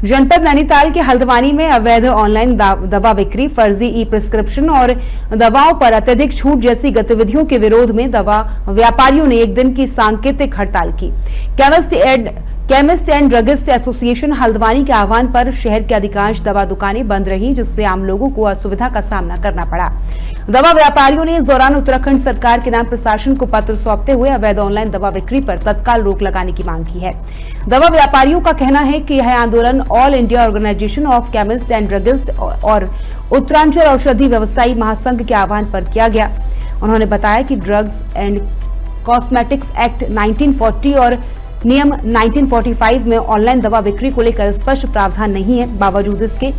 जनपद नैनीताल के हल्द्वानी में अवैध ऑनलाइन दवा बिक्री, फर्जी ई प्रिस्क्रिप्शन और दवाओं पर अत्यधिक छूट जैसी गतिविधियों के विरोध में दवा व्यापारियों ने एक दिन की सांकेतिक हड़ताल की। Chemist and druggist association Haldwani के आह्वान पर शहर के अधिकांश दवा दुकानें बंद रहीं, जिससे आम लोगों को असुविधा का सामना करना पड़ा। दवा व्यापारियों ने इस दौरान उत्तराखंड सरकार के नाम प्रशासन को पत्र सौंपते हुए अवैध ऑनलाइन दवा बिक्री पर तत्काल रोक लगाने की मांग की है। दवा व्यापारियों का कहना है कि यह आंदोलन all India organisation of chemist and druggist और उत्तरांचल औषधि व्यवसायी महासंघ के आह्वान पर किया गया। उन्होंने बताया कि ड्रग्स एंड कॉस्मेटिक्स एक्ट 1940 और नियम 1945 में ऑनलाइन दवा बिक्री को लेकर स्पष्ट प्रावधान नहीं है। बावजूद इसके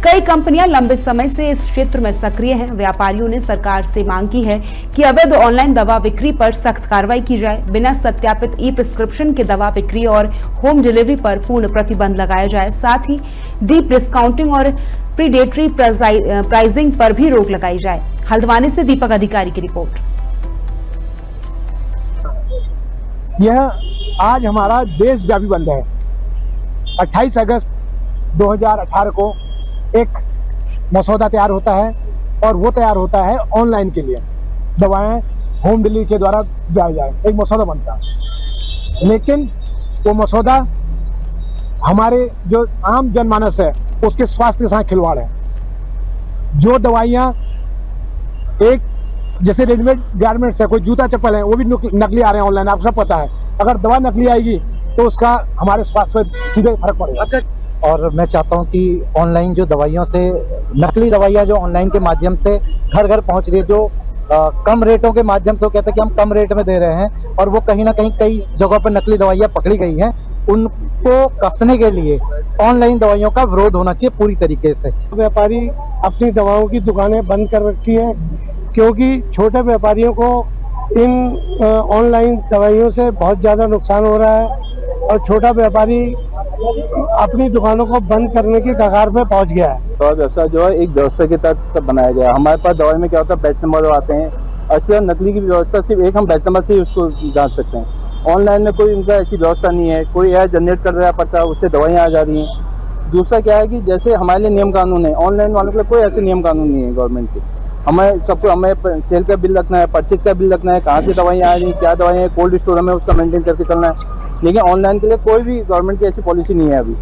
कई कंपनियां लंबे समय से इस क्षेत्र में सक्रिय हैं। व्यापारियों ने सरकार से मांग की है कि अवैध ऑनलाइन दवा बिक्री पर सख्त कार्रवाई की जाए, बिना सत्यापित ई प्रिस्क्रिप्शन के दवा बिक्री और होम डिलीवरी पर पूर्ण प्रतिबंध लगाया जाए। साथ ही डीप डिस्काउंटिंग और प्रीडेटरी प्राइसिंग पर भी रोक लगाई जाए। हल्द्वानी से दीपक अधिकारी की रिपोर्ट। यह आज हमारा देशव्यापी बंद है। 28 अगस्त 2018 को एक मसौदा तैयार होता है और वो तैयार होता है ऑनलाइन के लिए, दवाएं होम डिलीवरी के द्वारा जाया जाए, एक मसौदा बनता है। लेकिन वो मसौदा हमारे जो आम जनमानस है उसके स्वास्थ्य के साथ खिलवाड़ है। जो दवाइयाँ एक जैसे रेडीमेड गारमेंट्स है, कोई जूता चप्पल है, वो भी नकली आ रहे हैं ऑनलाइन, आपको सब पता है। अगर दवा नकली आएगी तो उसका हमारे स्वास्थ्य पर सीधे फर्क पड़ेगा। और मैं चाहता हूं कि ऑनलाइन जो दवाइयों से, नकली दवाइयां जो ऑनलाइन के माध्यम से घर घर पहुंच रही है, जो कम रेटों के माध्यम से वो कहते हैं कि हम कम रेट में दे रहे हैं, और वो कहीं ना कहीं कई जगहों पर नकली दवाइयां पकड़ी गई हैं, उनको कसने के लिए ऑनलाइन दवाइयों का विरोध होना चाहिए पूरी तरीके से। व्यापारी अपनी दवाओं की दुकानें बंद कर रखी हैं क्योंकि छोटे व्यापारियों को इन ऑनलाइन दवाइयों से बहुत ज़्यादा नुकसान हो रहा है और छोटा व्यापारी अपनी दुकानों को बंद करने की कगार पे पहुंच गया है। दवा व्यवसाय जो है एक व्यवस्था के तहत बनाया गया है। हमारे पास दवाई में क्या होता है, बैच नंबर आते हैं। अच्छा, नकली की व्यवस्था सिर्फ एक हम बैच नंबर से ही उसको जांच सकते हैं। ऑनलाइन में कोई उनका ऐसी व्यवस्था नहीं है, कोई ऐप जनरेट कर रहा पड़ता है, उससे दवाइयाँ आ जा रही हैं। दूसरा क्या है कि जैसे हमारे लिए नियम कानून है, ऑनलाइन वालों के लिए कोई ऐसे नियम कानून नहीं है गवर्नमेंट के। हमें सबको हमें सेल का बिल रखना है, परचेज का बिल रखना है, कहाँ से दवाइयाँ आ रही हैं, क्या दवाइयाँ, कोल्ड स्टोर हमें उसका मेंटेन करके चलना है। लेकिन ऑनलाइन के लिए कोई भी गवर्नमेंट की ऐसी पॉलिसी नहीं है अभी।